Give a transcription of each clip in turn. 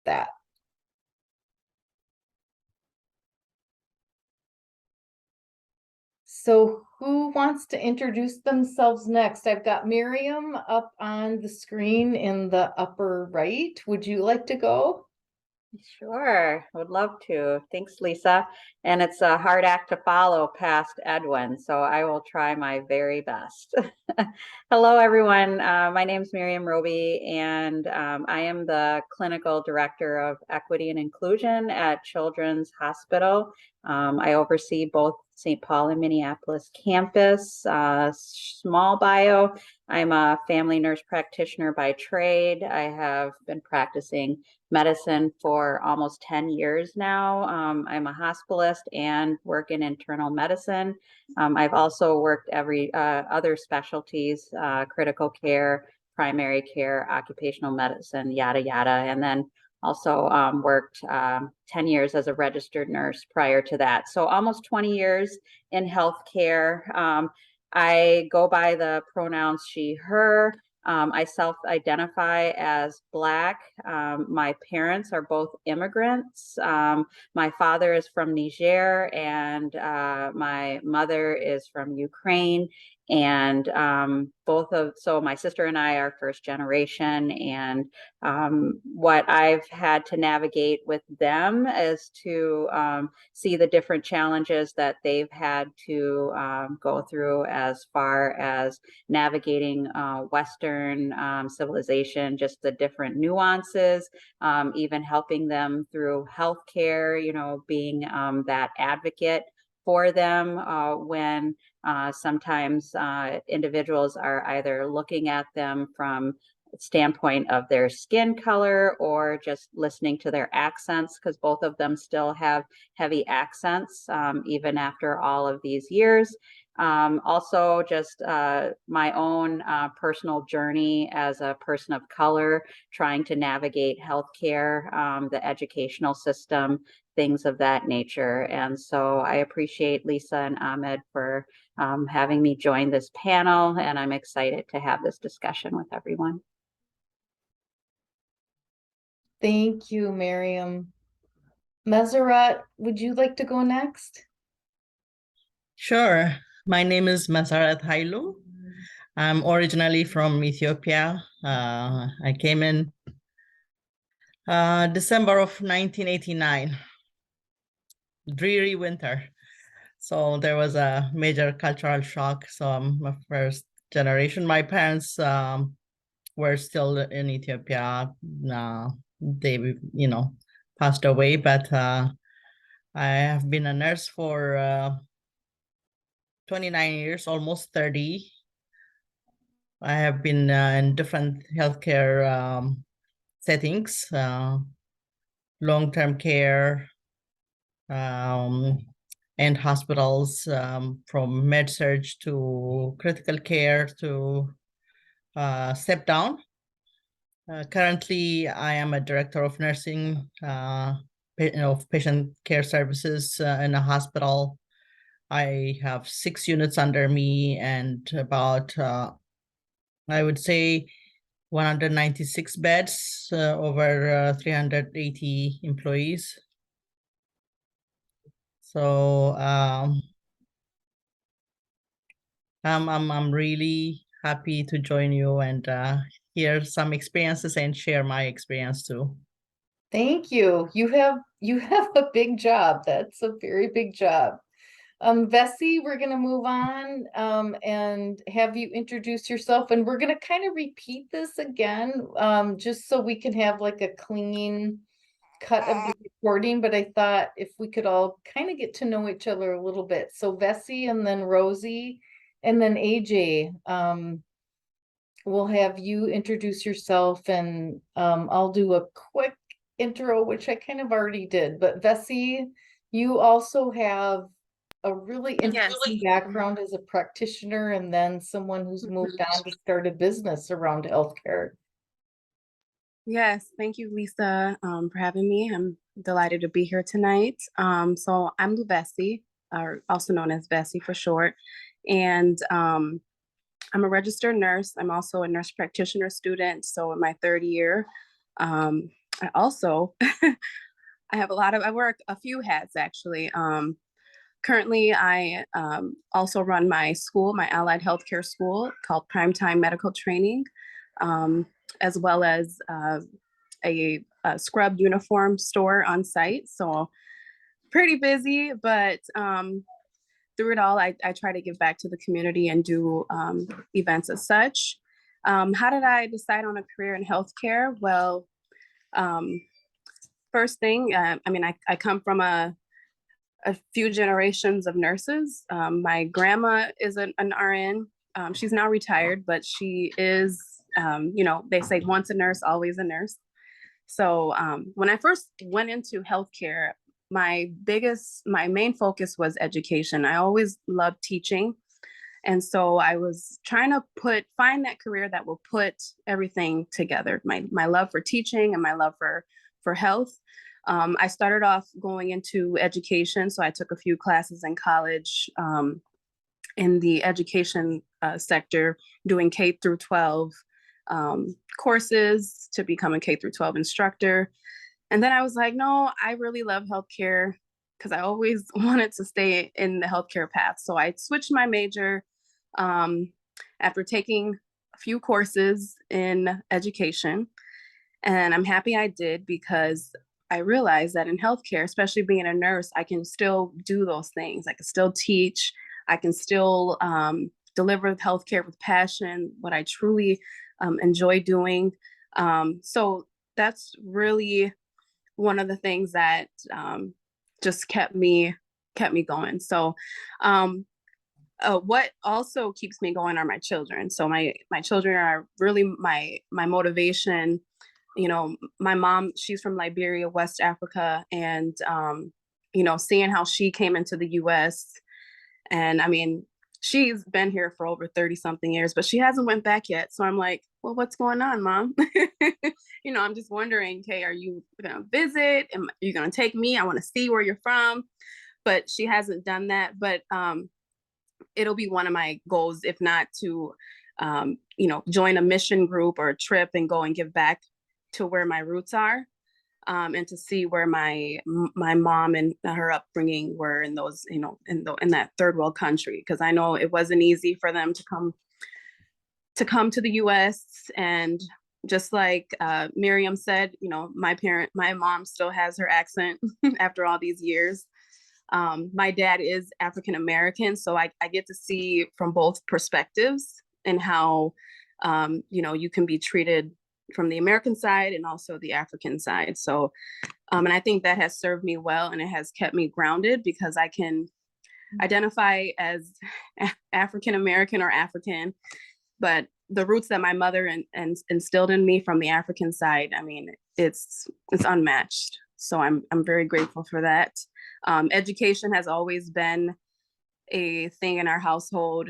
that. So who wants to introduce themselves next? I've got Miriam up on the screen in the upper right. Would you like to go? Sure, I would love to. Thanks, Lisa. And it's a hard act to follow past Edwin, so I will try my very best. Hello, everyone. My name is Miriam Roby, and I am the Clinical Director of Equity and Inclusion at Children's Hospital. I oversee both St. Paul and Minneapolis campus, small bio. I'm a family nurse practitioner by trade. I have been practicing medicine for almost 10 years now. I'm a hospitalist and work in internal medicine. I've also worked every other specialties, critical care, primary care, occupational medicine, yada, yada. And then also worked 10 years as a registered nurse prior to that. So almost 20 years in healthcare. I go by the pronouns she, her. I self-identify as Black. My parents are both immigrants. My father is from Niger and my mother is from Ukraine. And so my sister and I are first generation. And what I've had to navigate with them is to see the different challenges that they've had to go through as far as navigating Western civilization, just the different nuances, even helping them through healthcare, being that advocate for them when sometimes individuals are either looking at them from standpoint of their skin color or just listening to their accents, because both of them still have heavy accents even after all of these years. Also just my own personal journey as a person of color, trying to navigate healthcare, the educational system, things of that nature. And so I appreciate Lisa and Ahmed for having me join this panel, and I'm excited to have this discussion with everyone. Thank you, Miriam. Meseret, would you like to go next? Sure. My name is Meseret Hailu. I'm originally from Ethiopia. I came in December of 1989, dreary winter. So there was a major cultural shock. So I'm a first generation. My parents were still in Ethiopia. They, passed away, but I have been a nurse for 29 years, almost 30. I have been in different healthcare settings, long-term care, and hospitals, from med-surg to critical care to step down. Currently, I am a director of nursing, of patient care services in a hospital. I have 6 units under me and about, I would say, 196 beds, over 380 employees. So I'm really happy to join you and hear some experiences and share my experience too. Thank you. You have a big job. That's a very big job. Vesey, we're going to move on and have you introduce yourself. And we're going to kind of repeat this again, just so we can have like a clean cut of the recording. But I thought if we could all kind of get to know each other a little bit. So Vesey and then Rosie and then AJ, we'll have you introduce yourself and I'll do a quick intro, which I kind of already did. But Vesey, you also have a really interesting background as a practitioner and then someone who's moved on to start a business around healthcare. Yes, thank you, Lisa, for having me. I'm delighted to be here tonight. So I'm Vesey, or also known as Vesey for short, and I'm a registered nurse. I'm also a nurse practitioner student, so in my third year. I also I work a few hats actually. Currently, I also run my school, my allied healthcare school called Primetime Medical Training, um, as well as a scrub uniform store on site. So pretty busy, but through it all, I try to give back to the community and do events as such. How did I decide on a career in healthcare? Well, first thing, I come from a few generations of nurses. My grandma is an RN. She's now retired, but she is, they say once a nurse, always a nurse. So when I first went into healthcare, my main focus was education. I always loved teaching. And so I was trying to find that career that will put everything together, my love for teaching and my love for health. I started off going into education. So I took a few classes in college in the education sector, doing K through 12 courses to become a K through 12 instructor. And then I was like, no, I really love healthcare because I always wanted to stay in the healthcare path. So I switched my major after taking a few courses in education. And I'm happy I did because I realized that in healthcare, especially being a nurse, I can still do those things. I can still teach. I can still deliver healthcare with passion, what I truly enjoy doing. So that's really one of the things that just kept me going. So what also keeps me going are my children. So my children are really my motivation. My mom, she's from Liberia, West Africa, and seeing how she came into the US, and I mean, she's been here for over 30 something years, but she hasn't went back yet. So I'm like, well, what's going on, Mom? I'm just wondering, okay, are you gonna visit? Are you gonna take me? I want to see where you're from. But she hasn't done that. But it'll be one of my goals, if not to join a mission group or a trip and go and give back to where my roots are, and to see where my mom and her upbringing were in those, in that third world country. Because I know it wasn't easy for them to come to the US. And just like Miriam said, my mom still has her accent after all these years. My dad is African American, so I get to see from both perspectives and how you can be treated from the American side and also the African side. So, and I think that has served me well, and it has kept me grounded because I can identify as African American or African, but the roots that my mother instilled in me from the African side, I mean, it's unmatched. So I'm very grateful for that. Education has always been a thing in our household,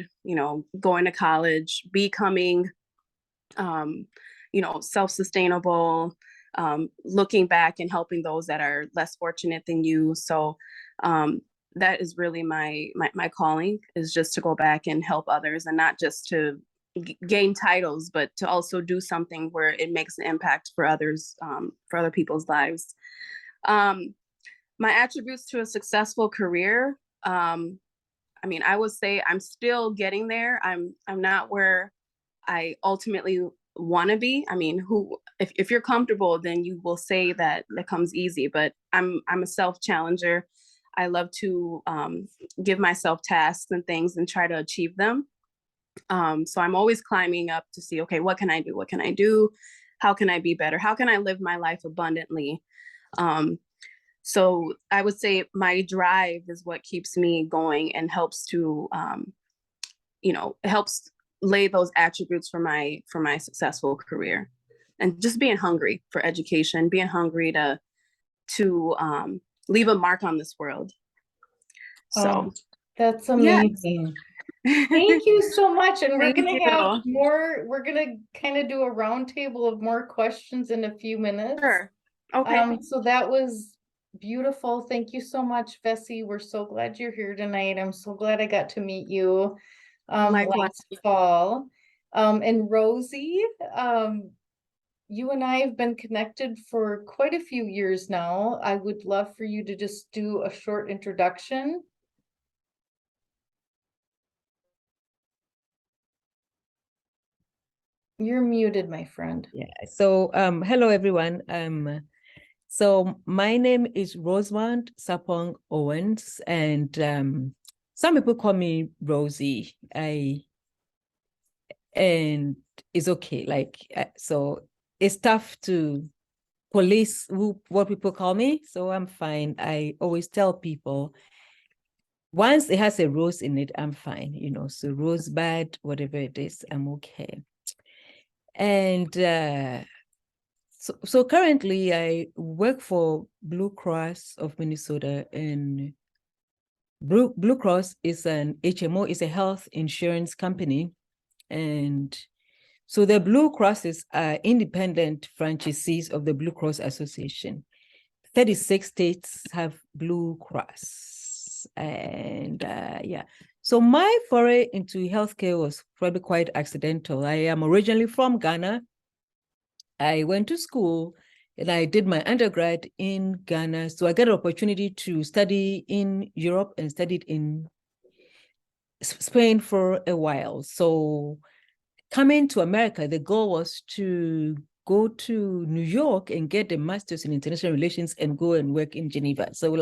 going to college, becoming self-sustainable, looking back and helping those that are less fortunate than you. So that is really my calling, is just to go back and help others, and not just to gain titles, but to also do something where it makes an impact for others, for other people's lives. My attributes to a successful career, I would say I'm still getting there. I'm not where I ultimately want to be. I mean, if you're comfortable, then you will say that comes easy, but I'm a self-challenger. I love to give myself tasks and things and try to achieve them. So I'm always climbing up to see, okay, what can I do? What can I do? How can I be better? How can I live my life abundantly? So I would say my drive is what keeps me going and helps to, helps lay those attributes for my successful career. And just being hungry for education, being hungry to leave a mark on this world. So that's amazing. Thank you so much. And we're going to have more, we're going to kind of do a roundtable of more questions in a few minutes. Sure. Okay. So that was beautiful. Thank you so much, Vesey. We're so glad you're here tonight. I'm so glad I got to meet you last fall. And Rosie, you and I have been connected for quite a few years now. I would love for you to just do a short introduction. You're muted, my friend. Yeah. So, hello everyone. So my name is Rosemont Sapong Owens, and some people call me Rosie. And it's okay. So it's tough to police what people call me. So I'm fine. I always tell people, once it has a rose in it, I'm fine. So rosebud, whatever it is, I'm okay. And so currently I work for Blue Cross of Minnesota, and Blue Cross is an HMO, is a health insurance company. And so the Blue Crosses are independent franchisees of the Blue Cross Association. 36 states have Blue Cross. And yeah, so my foray into healthcare was probably quite accidental. I am originally from Ghana. I went to school and I did my undergrad in Ghana. So I got an opportunity to study in Europe and studied in Spain for a while. So coming to America, the goal was to go to New York and get a master's in international relations and go and work in Geneva. So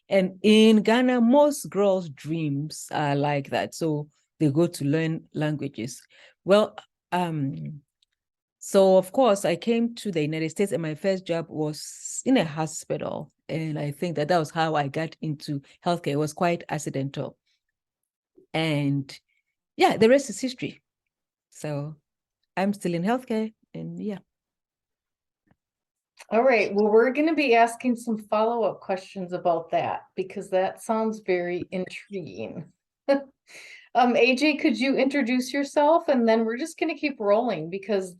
and in Ghana, most girls' dreams are like that. So they go to learn languages. Well, so of course I came to the United States, and my first job was in a hospital. And I think that was how I got into healthcare. It was quite accidental. And yeah, the rest is history. So I'm still in healthcare, and yeah. All right, well, we're going to be asking some follow-up questions about that because that sounds very intriguing. AJ, could you introduce yourself? And then we're just going to keep rolling because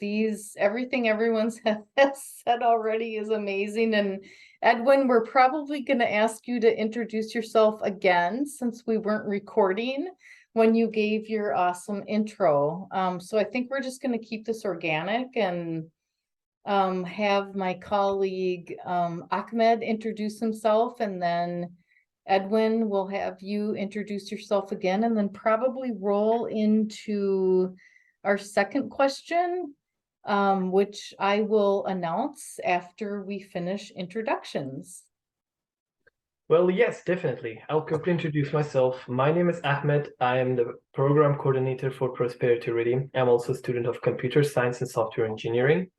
everything everyone's has said already is amazing. And Edwin, we're probably going to ask you to introduce yourself again since we weren't recording when you gave your awesome intro. So I think we're just going to keep this organic and have my colleague Ahmed introduce himself, and then Edwin will have you introduce yourself again, and then probably roll into our second question, which I will announce after we finish introductions. Well, yes, definitely. I'll quickly introduce myself. My name is Ahmed. I am the program coordinator for Prosperity Ready. I'm also a student of computer science and software engineering.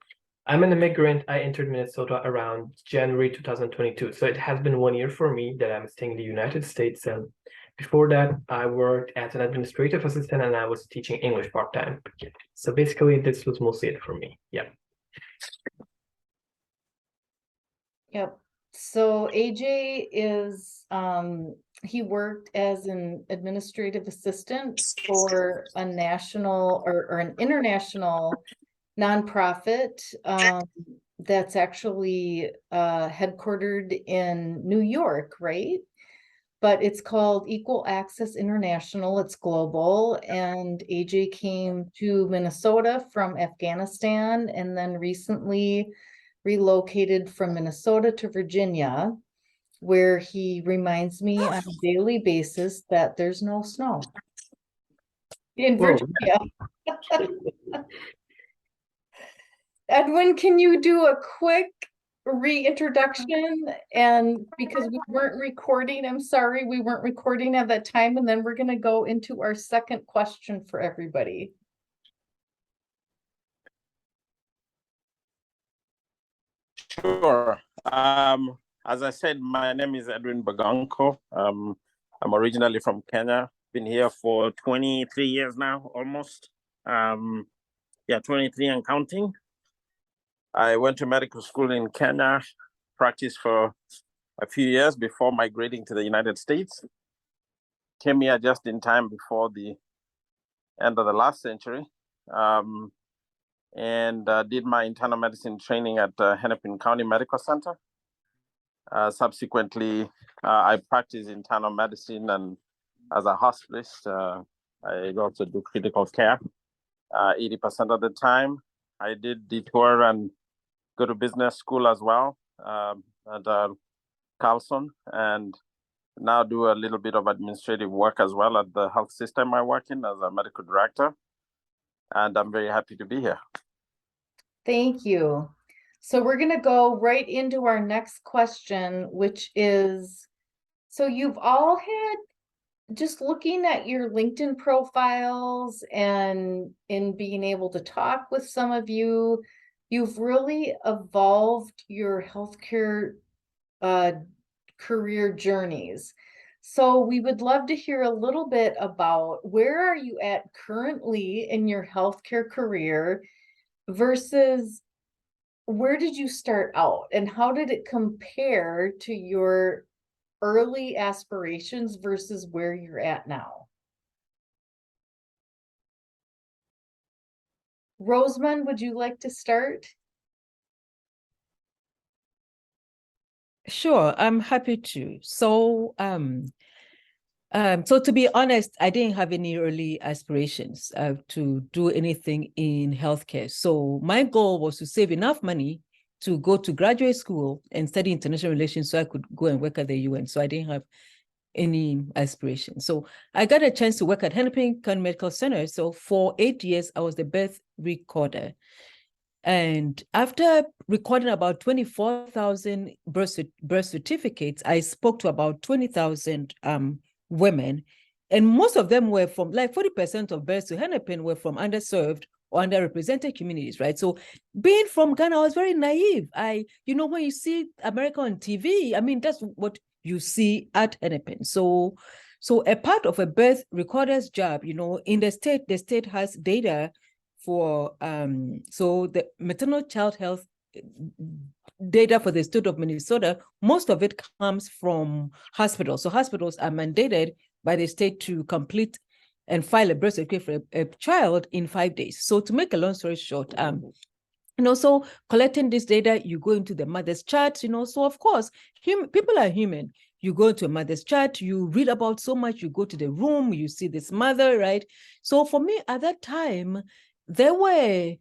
I'm an immigrant. I entered Minnesota around January 2022. So it has been 1 year for me that I'm staying in the United States. And before that, I worked as an administrative assistant and I was teaching English part-time. So basically, this was mostly it for me. Yeah. Yep. So AJ is, he worked as an administrative assistant for a national or an international nonprofit that's actually headquartered in New York, right? But it's called Equal Access International. It's global. And AJ came to Minnesota from Afghanistan and then recently relocated from Minnesota to Virginia, where he reminds me on a daily basis that there's no snow in Virginia. Edwin, can you do a quick reintroduction? And because we weren't recording, I'm sorry, we weren't recording at that time. And then we're going to go into our second question for everybody. Sure. As I said, my name is Edwin Baganko. I'm originally from Kenya. Been here for 23 years now, almost. 23 and counting. I went to medical school in Kenya, practiced for a few years before migrating to the United States. Came here just in time before the end of the last century. And did my internal medicine training at Hennepin County Medical Center. Subsequently, I practiced internal medicine, and as a hospitalist, I also do critical care 80% of the time. I did the tour and go to business school as well at Carlson, and now do a little bit of administrative work as well at the health system I work in as a medical director. And I'm very happy to be here. Thank you. So we're going to go right into our next question, which is, so you've all had, just looking at your LinkedIn profiles and in being able to talk with some of you, you've really evolved your healthcare career journeys. So we would love to hear a little bit about where are you at currently in your healthcare career versus where did you start out and how did it compare to your early aspirations versus where you're at now? Rosamond, would you like to start? Sure, I'm happy to. So to be honest, I didn't have any early aspirations to do anything in healthcare. So my goal was to save enough money to go to graduate school and study international relations so I could go and work at the UN. So I didn't have any aspiration. So I got a chance to work at Hennepin County Medical Center. So for 8 years, I was the birth recorder. And after recording about 24,000 birth certificates, I spoke to about 20,000 women. And most of them were from, like 40% of births to Hennepin were from underserved or underrepresented communities, right? So being from Ghana, I was very naive. When you see America on TV, I mean, that's what you see at Hennepin. So a part of a birth recorder's job, in the state has data for, so the maternal child health data for the state of Minnesota, most of it comes from hospitals. So hospitals are mandated by the state to complete and file a birth certificate for a child in 5 days. So to make a long story short, so collecting this data, you go into the mother's chart, so of course, people are human. You go into a mother's chart, you read about so much, you go to the room, you see this mother, right? So for me at that time, there were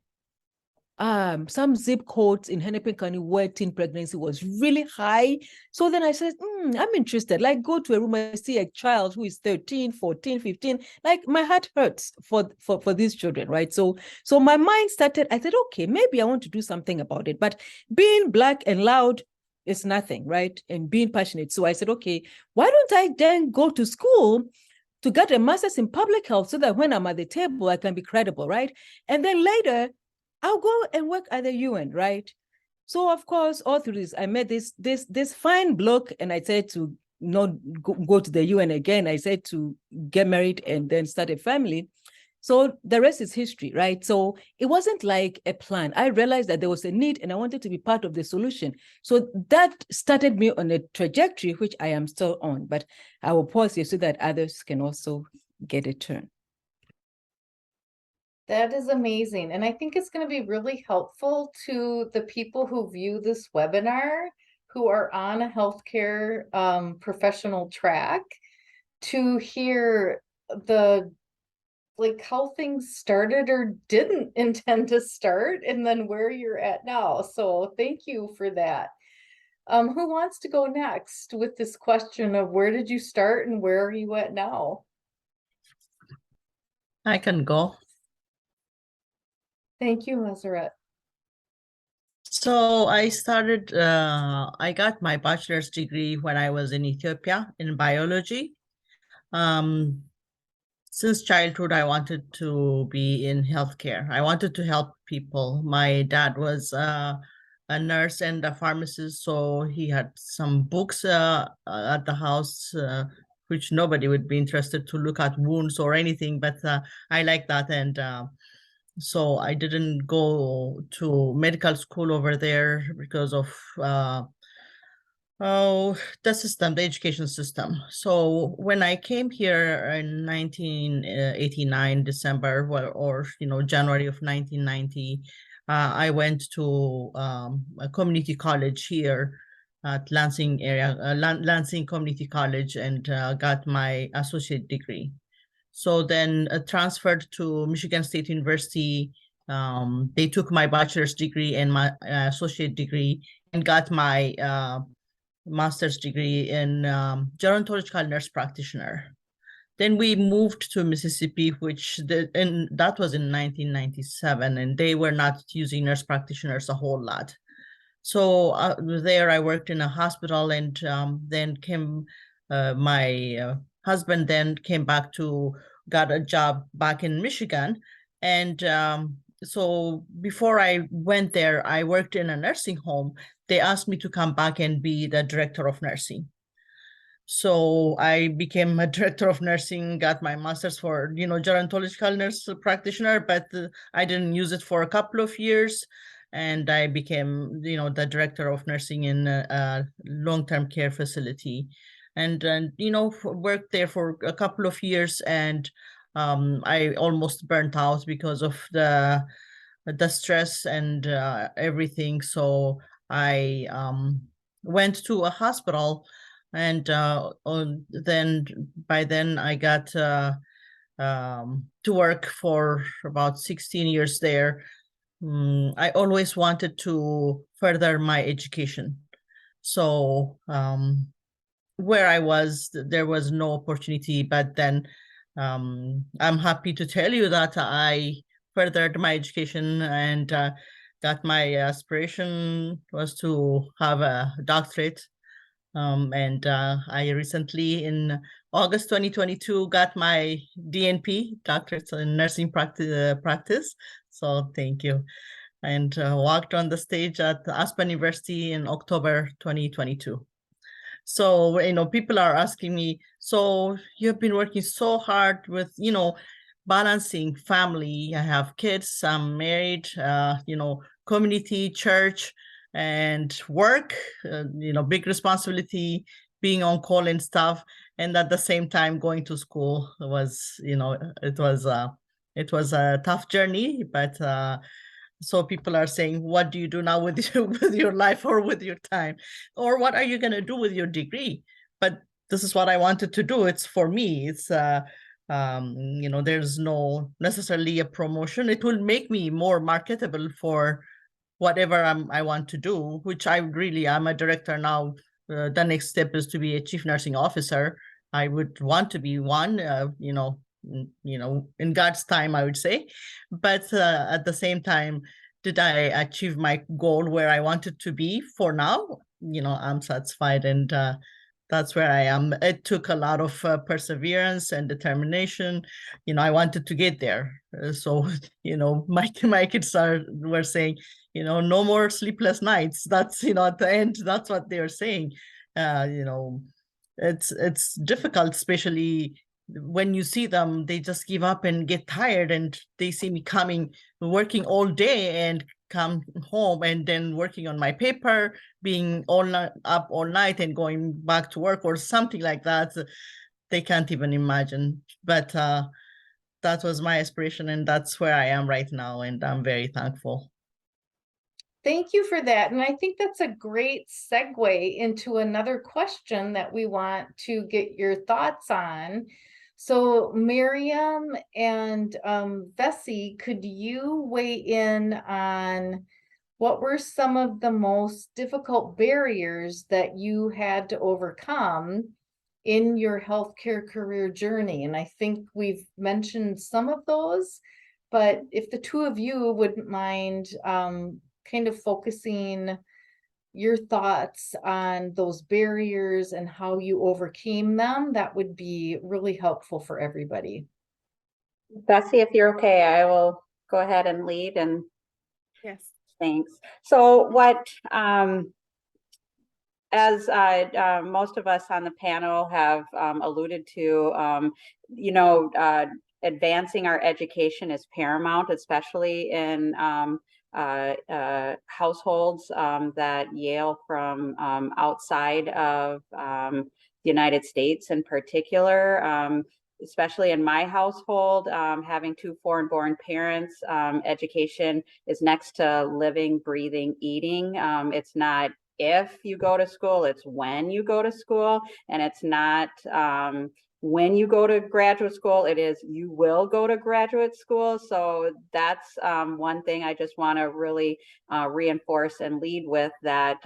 some zip codes in Hennepin County where teen pregnancy was really high. So then I said, I'm interested. Like, go to a room and see a child who is 13, 14, 15. Like, my heart hurts for these children, right? So my mind started, I said, okay, maybe I want to do something about it. But being Black and loud is nothing, right? And being passionate. So I said, okay, why don't I then go to school to get a master's in public health so that when I'm at the table, I can be credible, right? And then later, I'll go and work at the UN, right? So of course, all through this, I met this fine bloke, and I said to not go to the UN again. I said to get married and then start a family. So the rest is history, right? So it wasn't like a plan. I realized that there was a need and I wanted to be part of the solution. So that started me on a trajectory, which I am still on, but I will pause here so that others can also get a turn. That is amazing. And I think it's going to be really helpful to the people who view this webinar, who are on a healthcare professional track, to hear how things started or didn't intend to start, and then where you're at now. So thank you for that. Who wants to go next with this question of where did you start and where are you at now? I can go. Thank you, Meseret. So I got my bachelor's degree when I was in Ethiopia in biology. Since childhood, I wanted to be in healthcare. I wanted to help people. My dad was a nurse and a pharmacist, so he had some books at the house, which nobody would be interested to look at wounds or anything, but I like that. And so I didn't go to medical school over there because of the system, the education system. So when I came here in 1989, December, January of 1990, I went to a community college here at Lansing area, Lansing Community College, and got my associate degree. So then transferred to Michigan State University They took my bachelor's degree and my associate degree and got my master's degree in gerontological nurse practitioner. Then we moved to Mississippi, and that was in 1997, and they were not using nurse practitioners a whole lot. So there I worked in a hospital, and then came my husband then came back got a job back in Michigan. And so before I went there, I worked in a nursing home. They asked me to come back and be the director of nursing. So I became a director of nursing, got my master's for, gerontological nurse practitioner, but I didn't use it for a couple of years. And I became, the director of nursing in a long-term care facility. And worked there for a couple of years, and I almost burnt out because of the stress and everything. So I went to a hospital, and by then I got to work for about 16 years there. I always wanted to further my education. So where I was, there was no opportunity, but then I'm happy to tell you that I furthered my education and got my aspiration was to have a doctorate. And I recently, in August 2022, got my DNP, doctorate in nursing practice. So thank you. And walked on the stage at Aspen University in October 2022. So, people are asking me, so you've been working so hard with, balancing family. I have kids, I'm married, community, church, and work, big responsibility, being on call and stuff. And at the same time, going to school was, it was a tough journey, but so people are saying, what do you do now with your life or with your time? Or what are you going to do with your degree? But this is what I wanted to do. It's for me. It's, there's no necessarily a promotion. It will make me more marketable for whatever I want to do, which I'm a director now. The next step is to be a chief nursing officer. I would want to be one, in God's time, I would say. But at the same time, did I achieve my goal where I wanted to be? For now, I'm satisfied, and that's where I am. It took a lot of perseverance and determination. I wanted to get there. So, my kids were saying, no more sleepless nights. That's, at the end, that's what they're saying. It's difficult, especially when you see them, they just give up and get tired, and they see me working all day and come home and then working on my paper, being up all night and going back to work or something like that. They can't even imagine. But that was my aspiration, and that's where I am right now, and I'm very thankful. Thank you for that. And I think that's a great segue into another question that we want to get your thoughts on. So Miriam and Vesey, could you weigh in on what were some of the most difficult barriers that you had to overcome in your healthcare career journey? And I think we've mentioned some of those, but if the two of you wouldn't mind kind of focusing your thoughts on those barriers and how you overcame them, that would be really helpful for everybody. Bessie, if you're okay, I will go ahead and lead. And Yes. thanks. So what, as most of us on the panel have alluded to, advancing our education is paramount, especially in households that Yale from outside of the United States in particular. Especially in my household, having two foreign-born parents, education is next to living, breathing, eating. It's not if you go to school, it's when you go to school, and it's not when you go to graduate school, it is you will go to graduate school. So that's one thing I just want to really reinforce and lead with, that,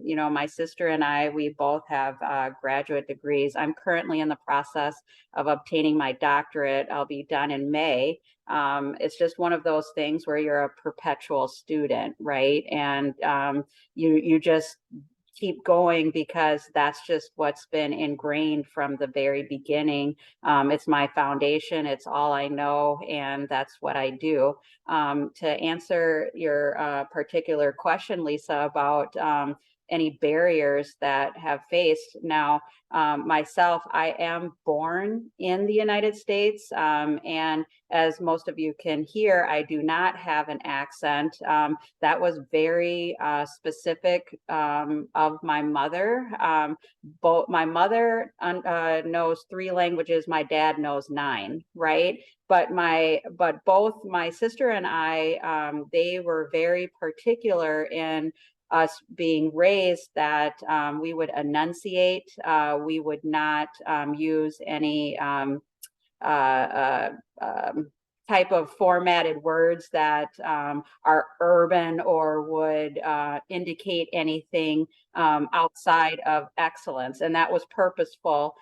you know, my sister and I, we both have graduate degrees. I'm currently in the process of obtaining my doctorate. I'll be done in May. It's just one of those things where you're a perpetual student, right? And you just keep going because that's just what's been ingrained from the very beginning. It's my foundation, it's all I know, and that's what I do. To answer your particular question, Lisa, about any barriers that have faced. Now, myself, I am born in the United States, and as most of you can hear, I do not have an accent. That was very specific of my mother. Both my mother knows 3 languages, my dad knows 9, right? But both my sister and I, they were very particular in us being raised that we would enunciate, we would not use any type of formatted words that are urban or would indicate anything outside of excellence. And that was purposeful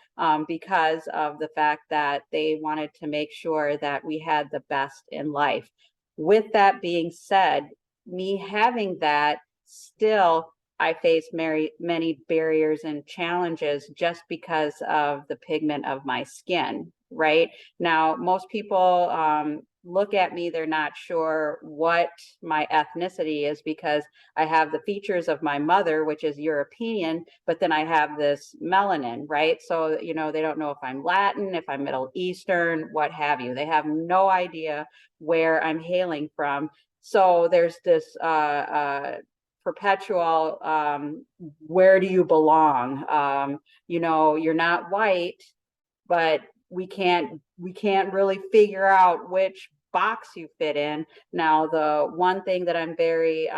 because of the fact that they wanted to make sure that we had the best in life. With that being said, me having that, still I face many barriers and challenges just because of the pigment of my skin, right? Now, most people look at me, they're not sure what my ethnicity is because I have the features of my mother, which is European, but then I have this melanin, right? So, you know, they don't know if I'm Latin, if I'm Middle Eastern, what have you. They have no idea where I'm hailing from. So there's this perpetual where do you belong? You know, you're not white, but we can't really figure out which box you fit in. Now, the one thing that I'm very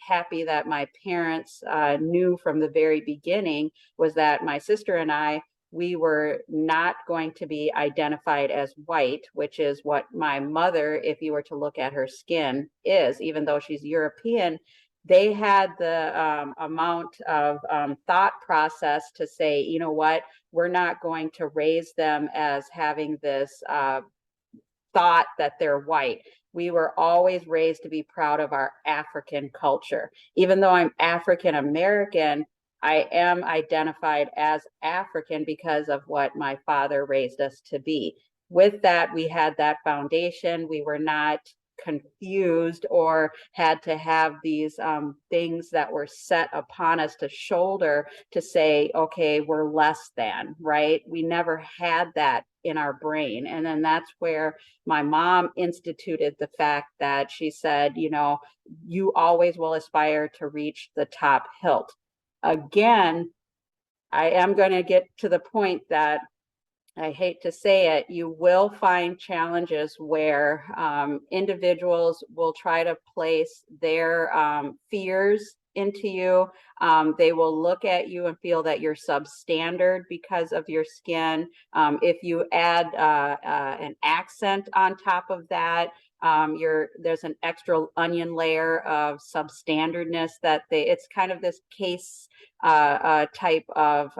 happy that my parents knew from the very beginning was that my sister and I, we were not going to be identified as white, which is what my mother, if you were to look at her skin, is, even though she's European. They had the amount of thought process to say, you know what, we're not going to raise them as having this thought that they're white. We were always raised to be proud of our African culture. Even though I'm African American, I am identified as African because of what my father raised us to be. With that, we had that foundation. We were not confused or had to have these things that were set upon us to shoulder to say, okay, we're less than, right? We never had that in our brain. And then that's where my mom instituted the fact that she said, you know, you always will aspire to reach the top hilt. Again, I am going to get to the point that I hate to say it, you will find challenges where individuals will try to place their fears into you. They will look at you and feel that you're substandard because of your skin. If you add an accent on top of that, there's an extra onion layer of substandardness that it's kind of this case type of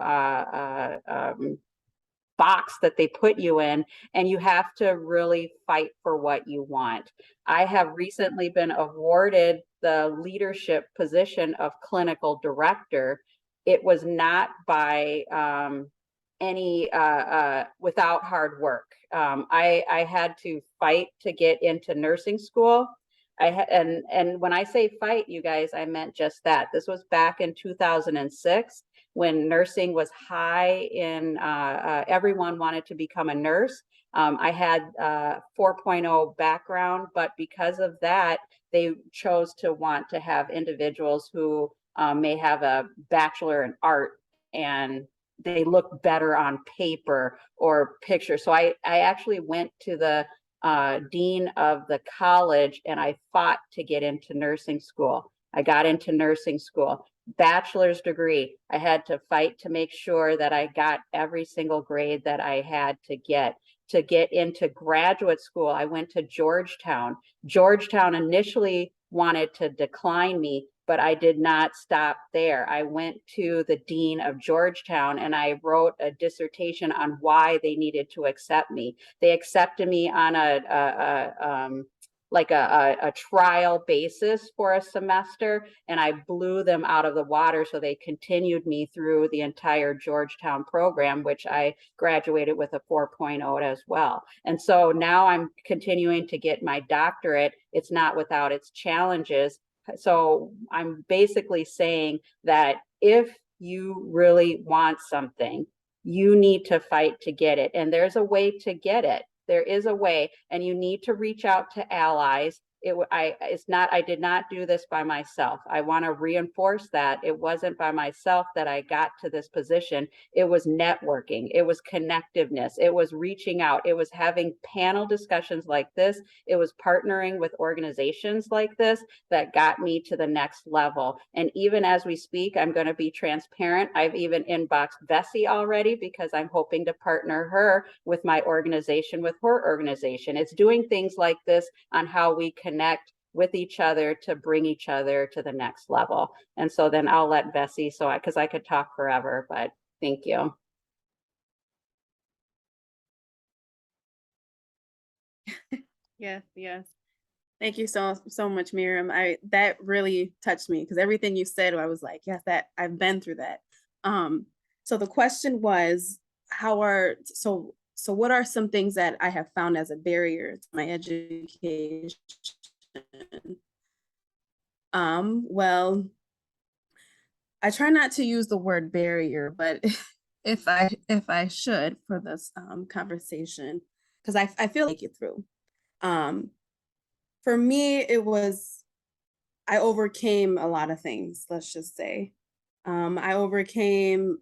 box that they put you in, and you have to really fight for what you want. I have recently been awarded the leadership position of clinical director. It was not by without hard work. I had to fight to get into nursing school. And when I say fight, you guys, I meant just that. This was back in 2006. When nursing was high in, everyone wanted to become a nurse. I had 4.0 background, but because of that, they chose to want to have individuals who may have a bachelor in art and they look better on paper or picture. So I actually went to the dean of the college and I fought to get into nursing school. I got into nursing school. bachelor's degree. I had to fight to make sure that I got every single grade that I had to get. To get into graduate school, I went to Georgetown. Georgetown initially wanted to decline me, but I did not stop there. I went to the dean of Georgetown and I wrote a dissertation on why they needed to accept me. They accepted me on a trial basis for a semester, and I blew them out of the water. So they continued me through the entire Georgetown program, which I graduated with a 4.0 as well. And so now I'm continuing to get my doctorate. It's not without its challenges. So I'm basically saying that if you really want something, you need to fight to get it. And there's a way to get it. There is a way, and you need to reach out to allies. I did not do this by myself. I want to reinforce that it wasn't by myself that I got to this position. It was networking. It was connectiveness. It was reaching out. It was having panel discussions like this. It was partnering with organizations like this that got me to the next level. And even as we speak, I'm going to be transparent. I've even inboxed Vessi already because I'm hoping to partner her with my organization, with her organization. It's doing things like this on how we connect with each other to bring each other to the next level. And so then I'll let Vessi, because I could talk forever, but thank you. Yes, yes. Thank you so much, Miriam. That really touched me because everything you said, I was like, yes, that I've been through that. So the question was, what are some things that I have found as a barrier to my education? Well, I try not to use the word barrier, but if I should for this conversation, because I feel like it through. For me, I overcame a lot of things, let's just say. I overcame,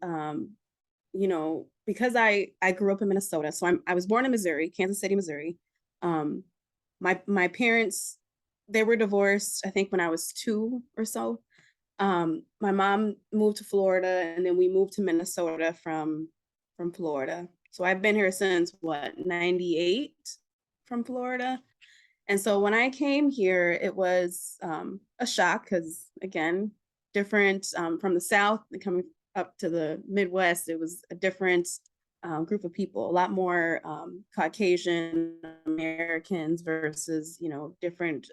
because I grew up in Minnesota. So I was born in Missouri, Kansas City, Missouri. My parents, they were divorced, I think when I was 2 or so. My mom moved to Florida, and then we moved to Minnesota from Florida. So I've been here since 98 from Florida. And so when I came here, it was a shock because, again, different from the South and coming up to the Midwest, it was a different group of people, a lot more Caucasian Americans versus, different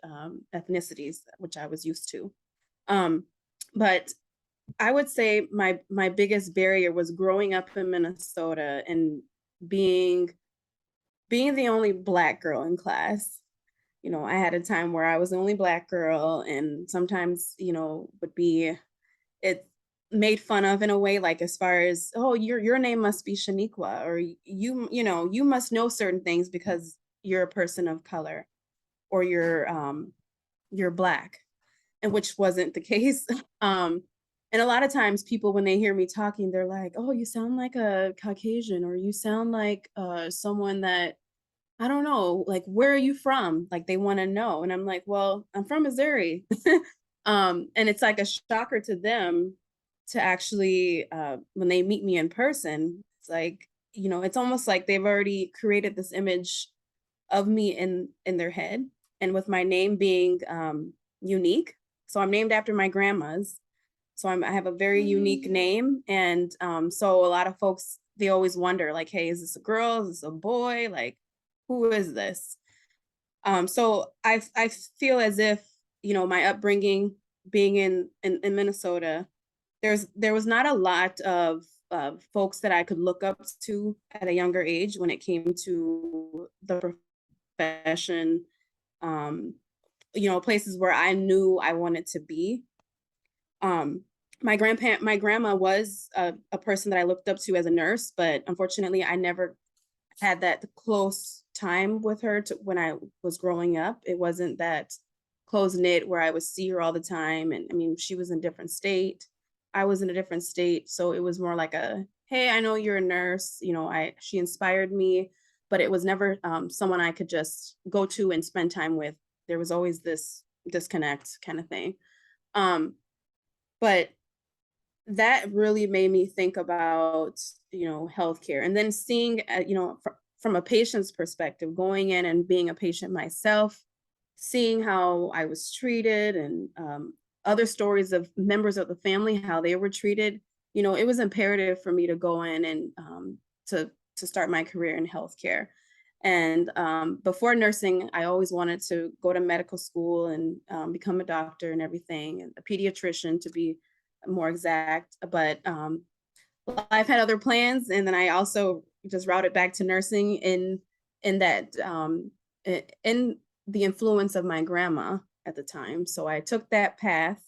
ethnicities, which I was used to. But I would say my biggest barrier was growing up in Minnesota and being the only Black girl in class. I had a time where I was the only Black girl, and sometimes, it made fun of in a way, like as far as, oh, your name must be Shaniqua, or you must know certain things because you're a person of color, or you're Black, and which wasn't the case. And a lot of times people, when they hear me talking, they're like, oh, you sound like a Caucasian, or you sound like someone that, I don't know, like, where are you from? Like, they want to know. And I'm like, well, I'm from Missouri. And it's like a shocker to them to actually, when they meet me in person, it's like, it's almost like they've already created this image of me in their head. And with my name being unique. So I'm named after my grandma's. So I have a very unique name. And so a lot of folks, they always wonder, like, hey, is this a girl? Is this a boy? Like, who is this? So I feel as if, my upbringing being in Minnesota, there was not a lot of folks that I could look up to at a younger age when it came to the profession, places where I knew I wanted to be. My grandma was a person that I looked up to as a nurse, but unfortunately I never had that close time with her when I was growing up. It wasn't that close knit where I would see her all the time. And I mean, she was in a different state. I was in a different state. So it was more like hey, I know you're a nurse. She inspired me, but it was never someone I could just go to and spend time with. There was always this disconnect kind of thing. But that really made me think about, healthcare, and then seeing, from a patient's perspective, going in and being a patient myself, seeing how I was treated, and other stories of members of the family, how they were treated. It was imperative for me to go in and to start my career in healthcare. And before nursing, I always wanted to go to medical school and become a doctor and everything, and a pediatrician to be more exact. But life had other plans, and then I also just routed back to nursing in that in the influence of my grandma at the time. So I took that path,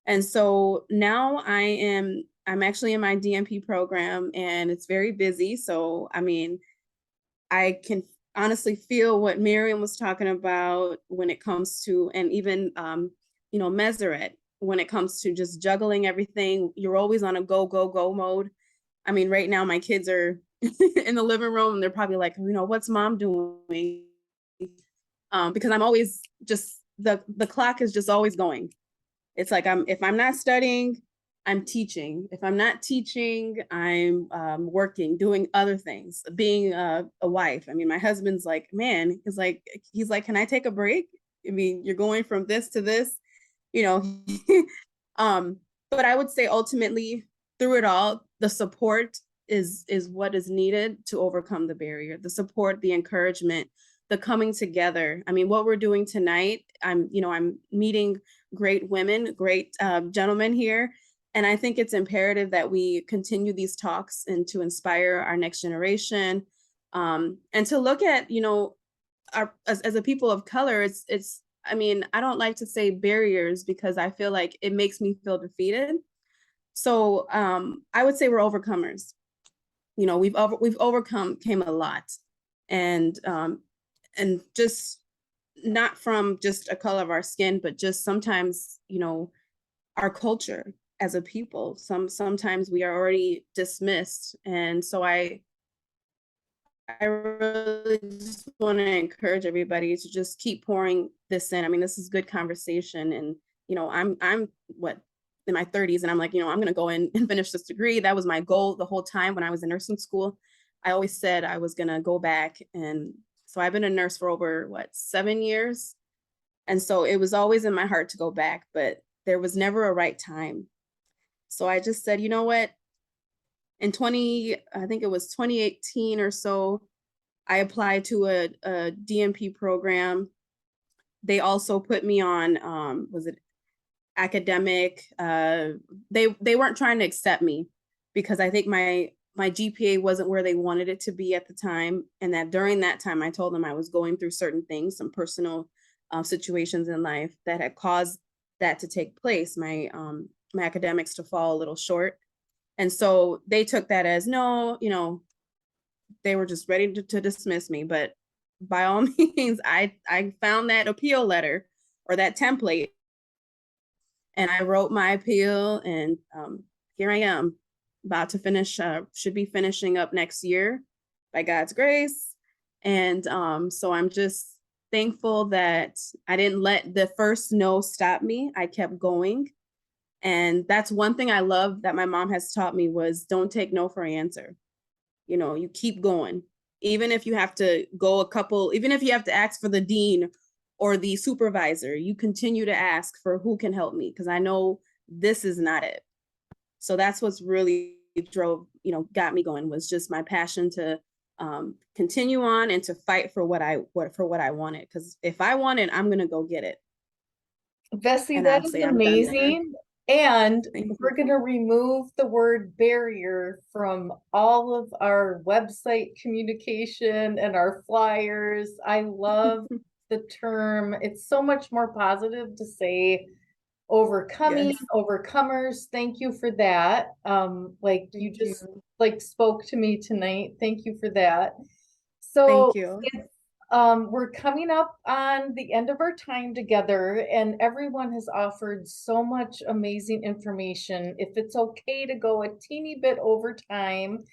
and so now I'm actually in my DNP program, and it's very busy. So I mean, I can honestly feel what Miriam was talking about when it comes to, and even Meseret, when it comes to just juggling everything. You're always on a go, go, go mode. I mean, right now my kids are in the living room, and they're probably like, what's mom doing? Because I'm always just, the clock is just always going. It's like, if I'm not studying, I'm teaching. If I'm not teaching, I'm working, doing other things, being a wife. I mean, my husband's like, man, he's like, can I take a break? I mean, you're going from this to this, you know. But I would say ultimately, through it all, the support is what is needed to overcome the barrier. The support, the encouragement, the coming together. I mean, what we're doing tonight, I'm meeting great women, great gentlemen here. And I think it's imperative that we continue these talks and to inspire our next generation, and to look at, as a people of color, it's, I mean, I don't like to say barriers because I feel like it makes me feel defeated. So I would say we're overcomers. We've overcome a lot, and just not from just a color of our skin, but just sometimes, our culture as a people. Sometimes we are already dismissed. And so I really just want to encourage everybody to just keep pouring this in. I mean, this is good conversation. And, I'm what, in my 30s, and I'm like, I'm going to go in and finish this degree. That was my goal the whole time when I was in nursing school. I always said I was going to go back. And so I've been a nurse for over 7 years. And so it was always in my heart to go back, but there was never a right time. So I just said, you know what, in I think it was 2018 or so, I applied to a DNP program. They also put me on, was it academic? They weren't trying to accept me because I think my GPA wasn't where they wanted it to be at the time. And that during that time, I told them I was going through certain things, some personal situations in life that had caused that to take place, my academics to fall a little short. And so they took that as no, they were just ready to dismiss me. But by all means, I found that appeal letter or that template, and I wrote my appeal, and here I am, about to finish, should be finishing up next year by God's grace. And so I'm just thankful that I didn't let the first no stop me. I kept going. And that's one thing I love that my mom has taught me, was don't take no for an answer. You keep going. Even if you have to go even if you have to ask for the dean or the supervisor, you continue to ask for who can help me, because I know this is not it. So that's what's really got me going, was just my passion to continue on and to fight for what I wanted. Because if I want it, I'm going to go get it. Vessie, And that is obviously I'm done there. amazing. And Thank you. we're going to remove the word barrier from all of our website communication and our flyers. I love the term. It's so much more positive to say overcoming, Yes. overcomers. Thank you for that. Like you just like spoke to me tonight. Thank you for that. So Thank you. we're coming up on the end of our time together, and everyone has offered so much amazing information. If it's okay to go a teeny bit over time,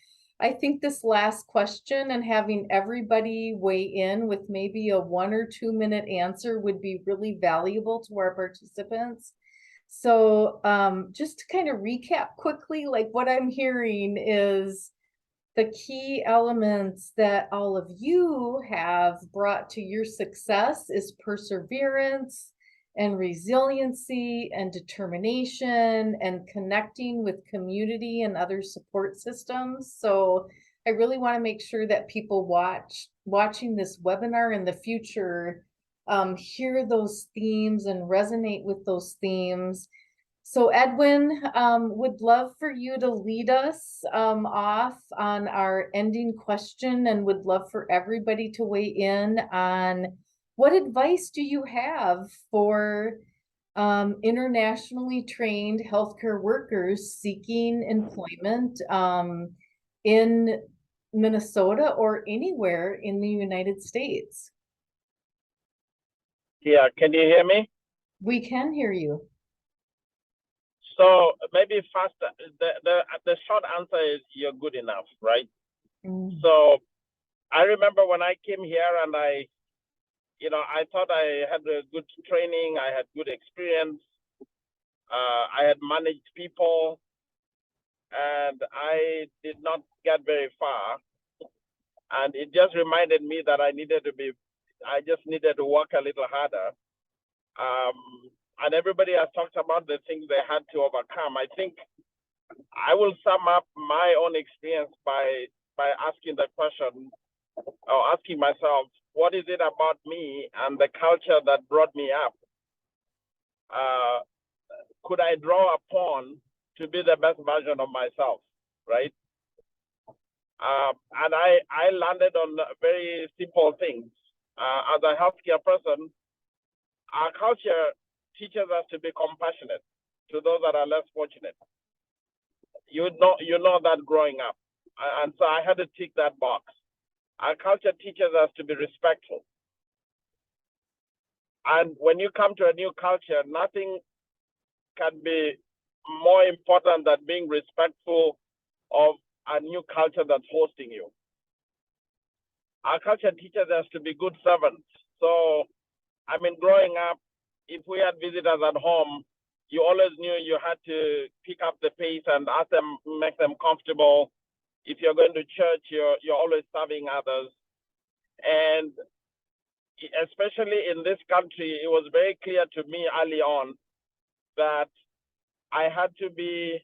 I think this last question and having everybody weigh in with maybe a 1 or 2 minute answer would be really valuable to our participants. So just to kind of recap quickly, like what I'm hearing is the key elements that all of you have brought to your success is perseverance and resiliency and determination and connecting with community and other support systems. So I really want to make sure that people watching this webinar in the future hear those themes and resonate with those themes. So Edwin, would love for you to lead us off on our ending question, and would love for everybody to weigh in on what advice do you have for internationally trained healthcare workers seeking employment in Minnesota or anywhere in the United States? Yeah, can you hear me? We can hear you. So maybe first, the short answer is you're good enough, right? So I remember when I came here and I thought I had a good training, I had good experience, I had managed people, and I did not get very far. And it just reminded me that I just needed to work a little harder. And everybody has talked about the things they had to overcome. I think I will sum up my own experience by asking the question, or asking myself, what is it about me and the culture that brought me up? Could I draw upon to be the best version of myself, right? And I landed on very simple things. As a healthcare person, our culture teaches us to be compassionate to those that are less fortunate. You know that growing up. And so I had to tick that box. Our culture teaches us to be respectful. And when you come to a new culture, nothing can be more important than being respectful of a new culture that's hosting you. Our culture teaches us to be good servants. So, I mean, growing up, if we had visitors at home, you always knew you had to pick up the pace and ask them, make them comfortable. If you're going to church, you're always serving others. And especially in this country, it was very clear to me early on that I had to be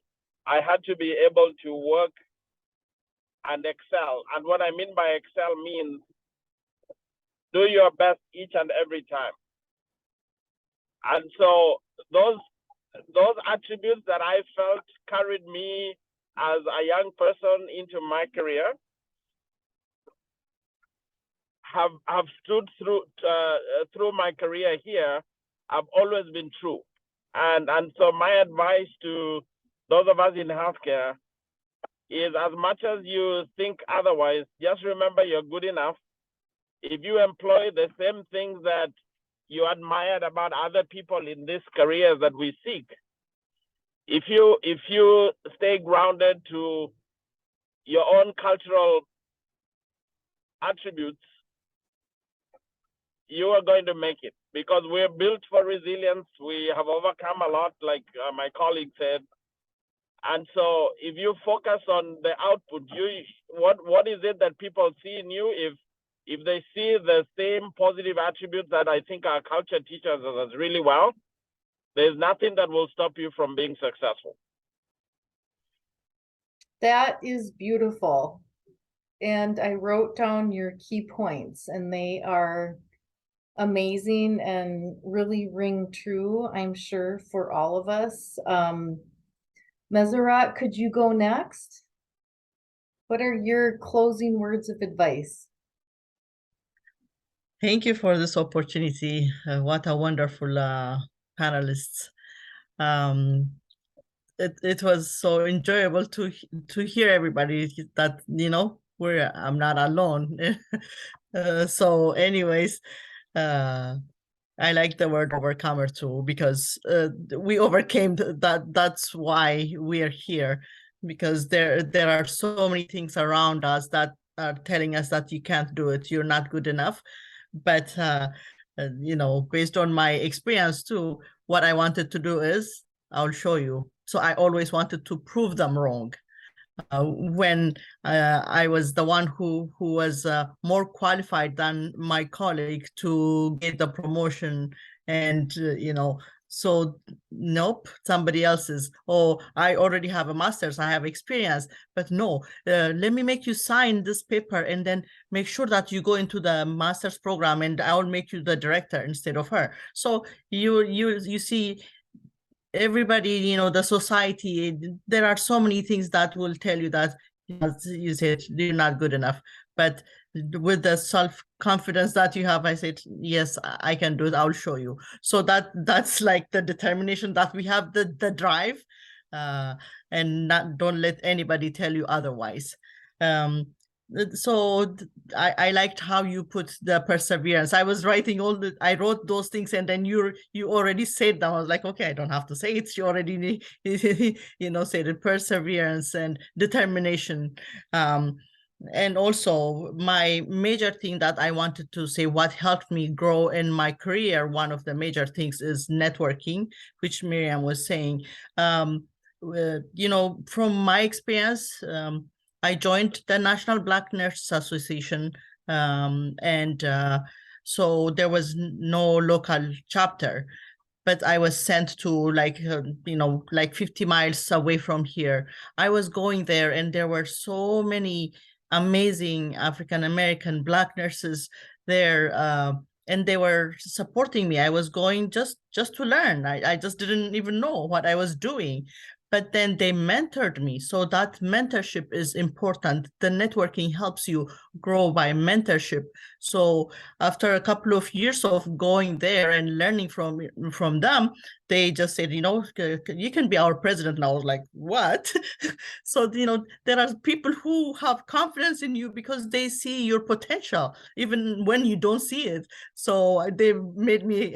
able to work and excel. And what I mean by excel means do your best each and every time. And so those attributes that I felt carried me as a young person into my career have stood through my career here, have always been true. And so my advice to those of us in healthcare is, as much as you think otherwise, just remember you're good enough. If you employ the same things that you admired about other people in this career that we seek, if you stay grounded to your own cultural attributes, you are going to make it, because we're built for resilience. We have overcome a lot, like my colleague said. And so if you focus on the output, what is it that people see in you? If they see the same positive attributes that I think our culture teaches us really well, there's nothing that will stop you from being successful. That is beautiful. And I wrote down your key points, and they are amazing and really ring true, I'm sure, for all of us. Meseret, could you go next? What are your closing words of advice? Thank you for this opportunity. What a wonderful panelists. It was so enjoyable to hear everybody that, I'm not alone. So anyways, I like the word overcomer too, because we overcame that. That's why we are here, because there are so many things around us that are telling us that you can't do it, you're not good enough. But based on my experience too, what I wanted to do is I'll show you. So I always wanted to prove them wrong. When I was the one who was more qualified than my colleague to get the promotion, and so nope, somebody else's. Oh, I already have a master's, I have experience, but no, let me make you sign this paper and then make sure that you go into the master's program, and I'll make you the director instead of her. So you see, everybody, the society, there are so many things that will tell you that, as you said, you're not good enough. But with the self-confidence that you have, I said, yes, I can do it, I'll show you. So that's like the determination that we have, the drive, and don't let anybody tell you otherwise. So I liked how you put the perseverance. I was writing I wrote those things, and then you already said them. I was like, okay, I don't have to say it. You already said it, perseverance and determination. And also my major thing that I wanted to say, what helped me grow in my career, one of the major things is networking, which Miriam was saying. From my experience, I joined the National Black Nurses Association, and so there was no local chapter, but I was sent to like 50 miles away from here. I was going there, and there were so many amazing African American Black nurses there, and they were supporting me. I was going just to learn. I just didn't even know what I was doing. But then they mentored me. So that mentorship is important. The networking helps you grow by mentorship. So after a couple of years of going there and learning from them, they just said, you can be our president. And I was like, what? So, there are people who have confidence in you because they see your potential, even when you don't see it. So they made me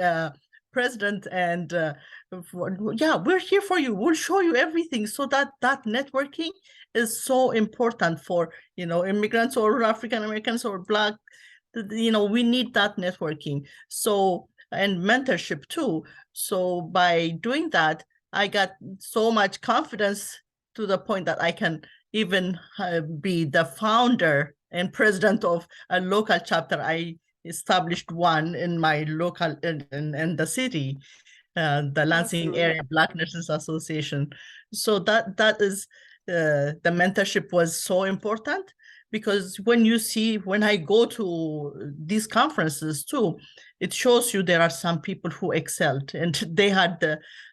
president, and yeah, we're here for you, we'll show you everything. So that networking is so important for immigrants or African Americans or Black. We need that networking. So, and mentorship too. So by doing that, I got so much confidence to the point that I can even be the founder and president of a local chapter. I established one in my local in the city, the Lansing Area Black Nurses Association. So that is the mentorship was so important, because when I go to these conferences too, it shows you there are some people who excelled, and they had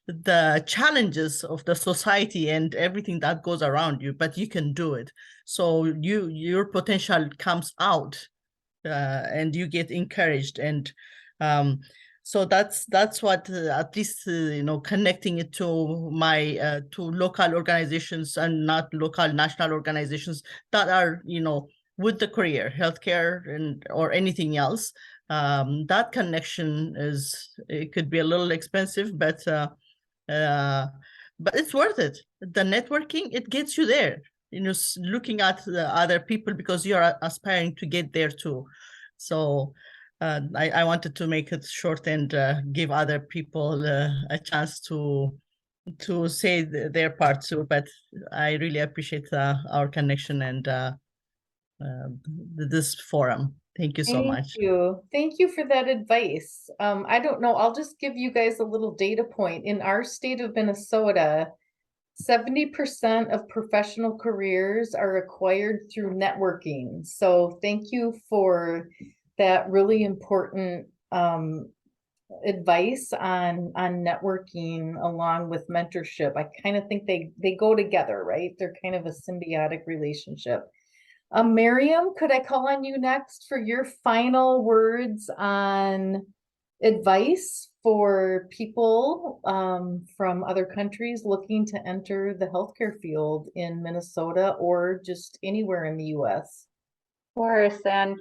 the challenges of the society and everything that goes around you, but you can do it. So your potential comes out, and you get encouraged. And so that's what at least connecting it to my to local organizations, and not local, national organizations that are with the career, healthcare or anything else. That connection it could be a little expensive, but it's worth it. The networking, it gets you there, looking at the other people, because you are aspiring to get there too. So I wanted to make it short and give other people a chance to say their part too. But I really appreciate our connection and this forum. Thank you so much. Thank you for that advice. I don't know, I'll just give you guys a little data point. In our state of Minnesota, 70% of professional careers are acquired through networking. So thank you for that really important advice on networking along with mentorship. I kind of think they go together, right? They're kind of a symbiotic relationship. Miriam, could I call on you next for your final words on advice for people from other countries looking to enter the healthcare field in Minnesota or just anywhere in the US? Of course, and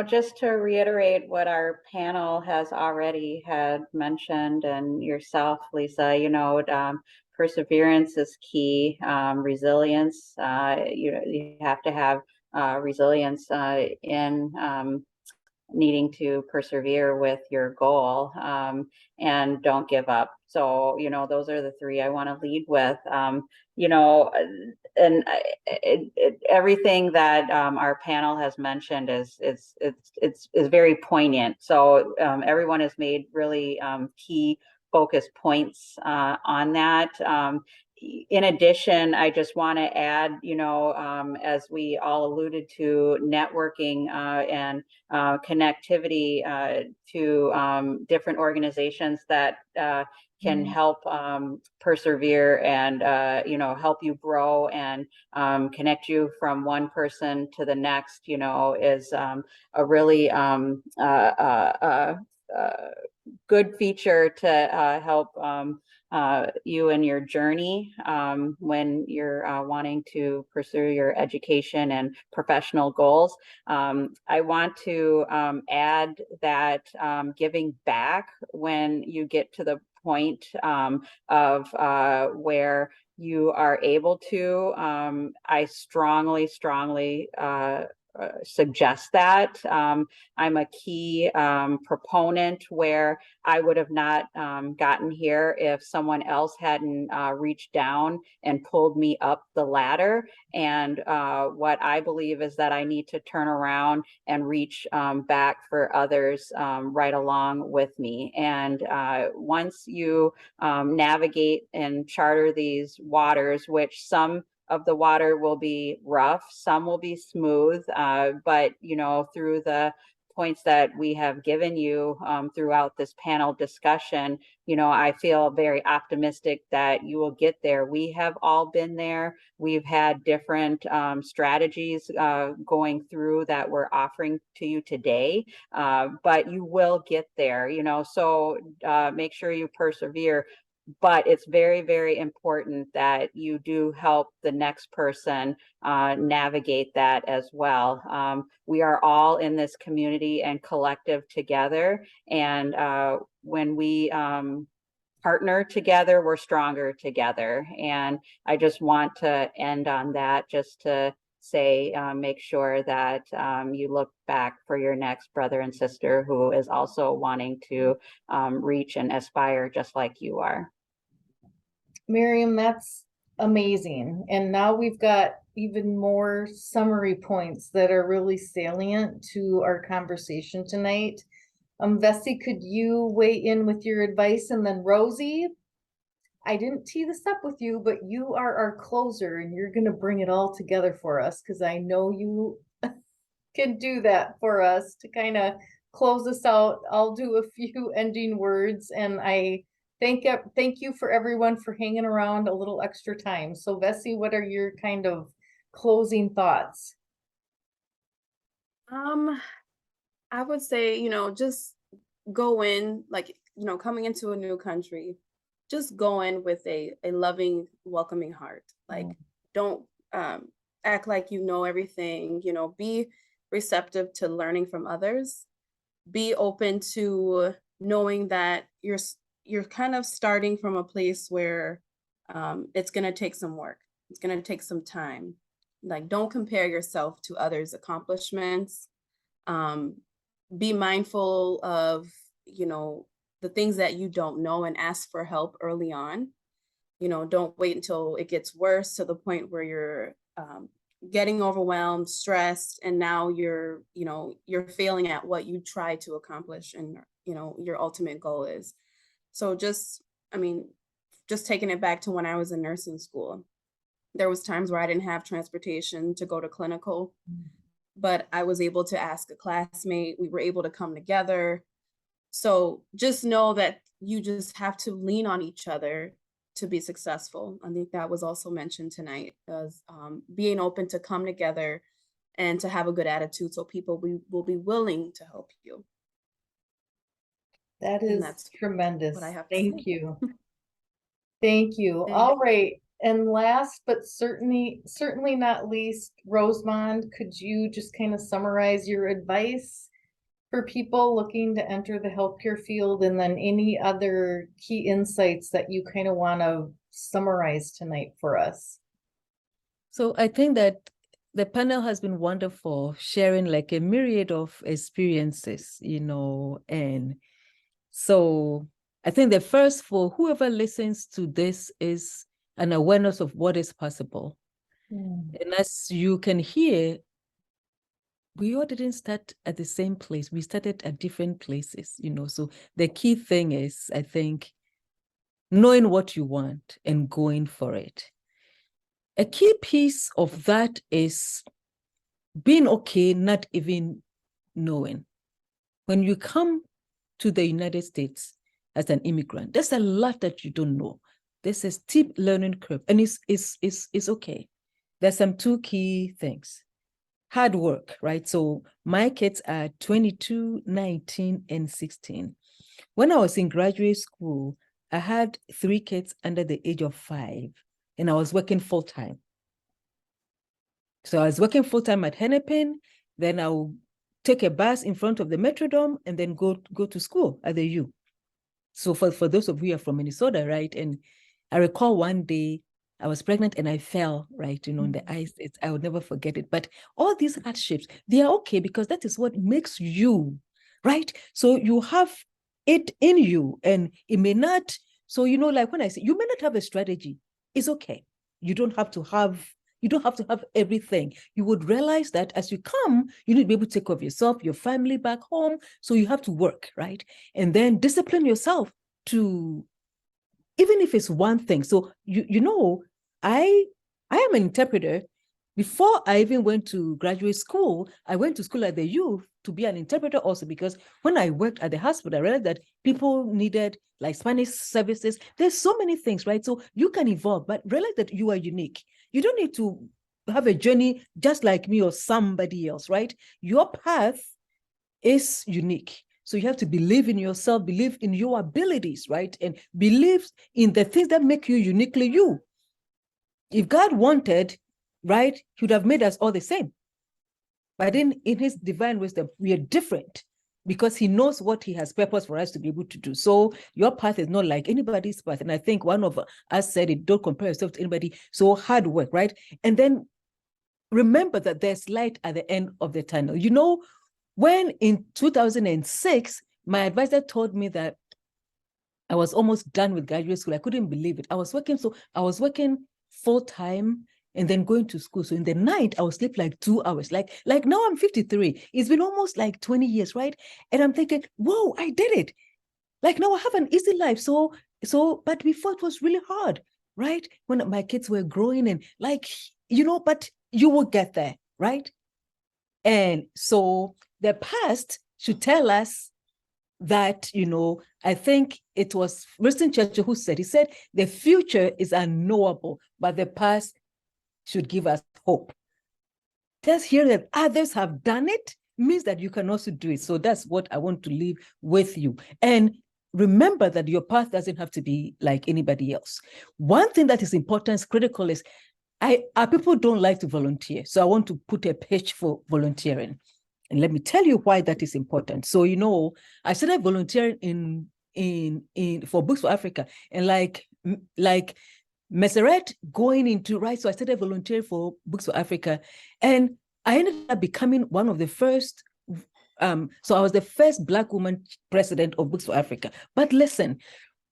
just to reiterate what our panel has already had mentioned, and yourself, Lisa, perseverance is key. Resilience, you have to have resilience in needing to persevere with your goal, and don't give up. So, those are the three I want to lead with. Everything that our panel has mentioned is very poignant. So everyone has made really key focus points on that. In addition, I just want to add, as we all alluded to, networking and connectivity to different organizations that can help persevere and help you grow and connect you from one person to the next, is a really good feature to help you in your journey when you're wanting to pursue your education and professional goals. I want to add that giving back when you get to the point of where you are able to, I strongly suggest that. I'm a key proponent where I would have not gotten here if someone else hadn't reached down and pulled me up the ladder. And what I believe is that I need to turn around and reach back for others right along with me. And once you navigate and charter these waters, which some of the water will be rough, some will be smooth, but through the points that we have given you throughout this panel discussion, I feel very optimistic that you will get there. We have all been there. We've had different strategies going through that we're offering to you today, but you will get there, so make sure you persevere. But it's very, very important that you do help the next person navigate that as well. We are all in this community and collective together. And when we partner together, we're stronger together. And I just want to end on that, just to say, make sure that you look back for your next brother and sister who is also wanting to reach and aspire just like you are. Miriam, that's amazing. And now we've got even more summary points that are really salient to our conversation tonight. Vesey, could you weigh in with your advice? And then Rosie, I didn't tee this up with you, but you are our closer and you're going to bring it all together for us, because I know you can do that for us to kind of close us out. I'll do a few ending words, and I thank you for everyone for hanging around a little extra time. So Vesey, what are your kind of closing thoughts? I would say, just go in, like, coming into a new country, just go in with a loving, welcoming heart. Like, don't act like you know everything, be receptive to learning from others. Be open to knowing that you're kind of starting from a place where it's going to take some work. It's going to take some time. Like, don't compare yourself to others' accomplishments. Be mindful of, the things that you don't know, and ask for help early on. Don't wait until it gets worse to the point where you're getting overwhelmed, stressed, and now you're failing at what you try to accomplish and, your ultimate goal is. So just taking it back to when I was in nursing school, there was times where I didn't have transportation to go to clinical, but I was able to ask a classmate. We were able to come together. So just know that you just have to lean on each other to be successful. I think that was also mentioned tonight, as being open to come together and to have a good attitude, so people will be willing to help you. That And is that's tremendous. what I have to Thank say. you. Thank you. Thank All right. And last, but certainly not least, Rosemond, could you just kind of summarize your advice for people looking to enter the healthcare field, and then any other key insights that you kind of want to summarize tonight for us? So I think that the panel has been wonderful, sharing like a myriad of experiences, and so I think the first for whoever listens to this is an awareness of what is possible. And as you can hear, we all didn't start at the same place. We started at different places, so the key thing is, I think, knowing what you want and going for it. A key piece of that is being okay, not even knowing. When you come to the United States as an immigrant, there's a lot that you don't know. There's a steep learning curve, and it's okay. There's some two key things. Hard work, right? So my kids are 22, 19, and 16. When I was in graduate school, I had 3 kids under the age of 5, and I was working full-time. So I was working full-time at Hennepin, then I'll take a bus in front of the Metrodome and then go to school at the U. So for those of you who are from Minnesota, right? And I recall one day I was pregnant and I fell, right, on the ice. I would never forget it. But all these hardships, they are okay because that is what makes you, right? So you have it in you, and it may not, so like when I say you may not have a strategy, it's okay. You don't have to have everything. You would realize that as you come, you need to be able to take care of yourself, your family back home. So you have to work, right? And then discipline yourself to, even if it's one thing. So, I am an interpreter. Before I even went to graduate school, I went to school at the U to be an interpreter also, because when I worked at the hospital, I realized that people needed like Spanish services. There's so many things, right? So you can evolve, but realize that you are unique. You don't need to have a journey just like me or somebody else, right? Your path is unique. So you have to believe in yourself, believe in your abilities, right? And believe in the things that make you uniquely you. If God wanted, right, he would have made us all the same. But in his divine wisdom, we are different because he knows what he has purpose for us to be able to do. So your path is not like anybody's path. And I think one of us said it, don't compare yourself to anybody. So hard work, right? And then remember that there's light at the end of the tunnel. When in 2006, my advisor told me that I was almost done with graduate school, I couldn't believe it. I was working full-time and then going to school. So in the night, I would sleep like 2 hours. Like now I'm 53. It's been almost like 20 years, right? And I'm thinking, whoa, I did it. Like now I have an easy life. So, but before it was really hard, right? When my kids were growing and but you will get there, right? And so the past should tell us that, I think it was Winston Churchill who said, the future is unknowable, but the past should give us hope. Just hearing that others have done it means that you can also do it. So that's what I want to leave with you. And remember that your path doesn't have to be like anybody else. One thing that is important, critical, is our people don't like to volunteer. So I want to put a pitch for volunteering. And let me tell you why that is important. So, I started volunteering for Books for Africa, and like Meseret going into, right? So I started volunteering for Books for Africa, and I ended up becoming one of the first. So I was the first Black woman president of Books for Africa. But listen,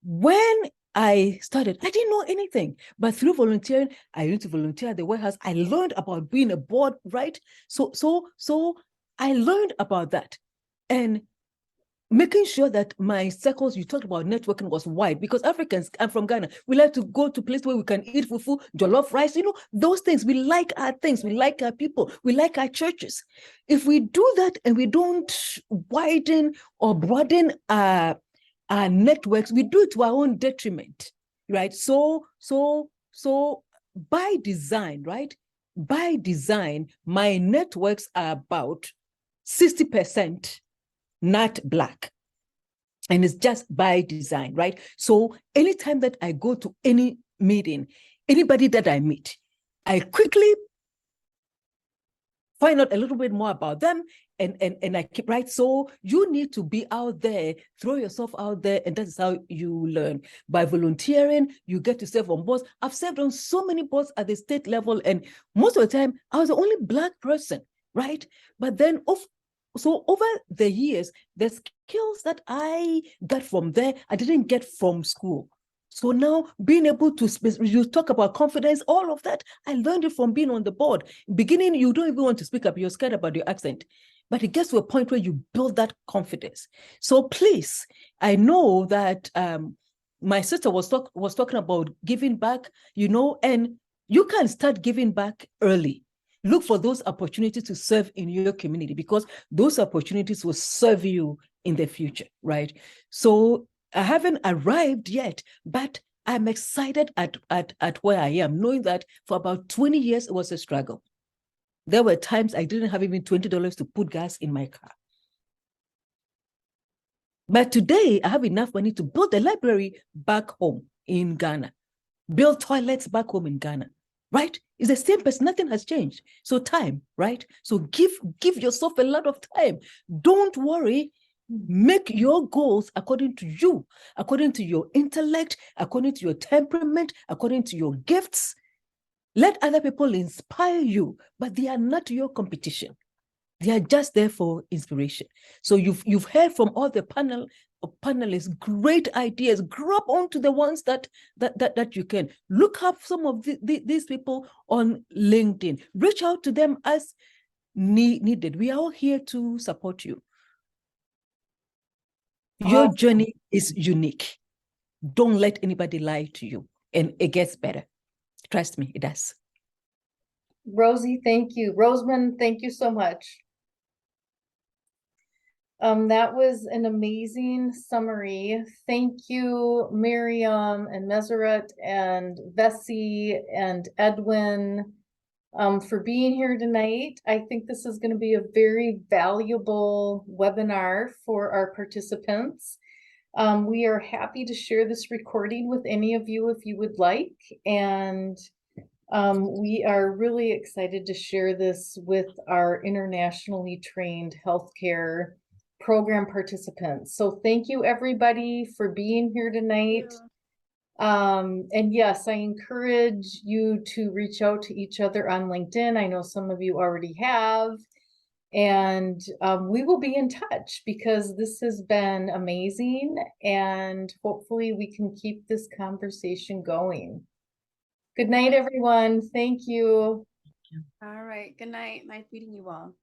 when I started, I didn't know anything, but through volunteering, I used to volunteer at the White House. I learned about being a board, right? So I learned about that, and making sure that my circles, you talked about networking, was wide, because Africans, I'm from Ghana, we like to go to places where we can eat fufu, jollof rice, those things. We like our things, we like our people, we like our churches. If we do that and we don't widen or broaden our networks, we do it to our own detriment, right? So by design, right? By design, my networks are about 60% not Black. And it's just by design, right? So anytime that I go to any meeting, anybody that I meet, I quickly find out a little bit more about them, and I keep right. So you need to be out there, throw yourself out there, and that's how you learn. By volunteering, you get to serve on boards. I've served on so many boards at the state level, and most of the time I was the only Black person, right? But then so over the years, the skills that I got from there, I didn't get from school. So now being able to, you talk about confidence, all of that, I learned it from being on the board. Beginning, you don't even want to speak up, you're scared about your accent. But it gets to a point where you build that confidence. So please, I know that my sister was talking about giving back, and you can start giving back early. Look for those opportunities to serve in your community, because those opportunities will serve you in the future, right? So I haven't arrived yet, but I'm excited at where I am, knowing that for about 20 years, it was a struggle. There were times I didn't have even $20 to put gas in my car. But today, I have enough money to build a library back home in Ghana, build toilets back home in Ghana, right? It's the same person, nothing has changed. So time, right? So give yourself a lot of time. Don't worry. Make your goals according to you, according to your intellect, according to your temperament, according to your gifts. Let other people inspire you, but they are not your competition. They are just there for inspiration. So you've heard from all the panelists, great ideas. Grab onto the ones that you can. Look up some of these people on LinkedIn. Reach out to them as needed. We are all here to support you. Your journey is unique. Don't let anybody lie to you, and it gets better. Trust me, it does. Rosie, thank you. Rosamond, thank you so much. That was an amazing summary. Thank you, Miriam and Meseret and Vesey and Edwin, for being here tonight. I think this is going to be a very valuable webinar for our participants. We are happy to share this recording with any of you if you would like, and we are really excited to share this with our internationally trained healthcare program participants. So thank you everybody for being here tonight. And yes, I encourage you to reach out to each other on LinkedIn. I know some of you already have, and we will be in touch, because this has been amazing, and hopefully we can keep this conversation going. Good night, everyone. Thank you. All right. Good night. Nice meeting you all.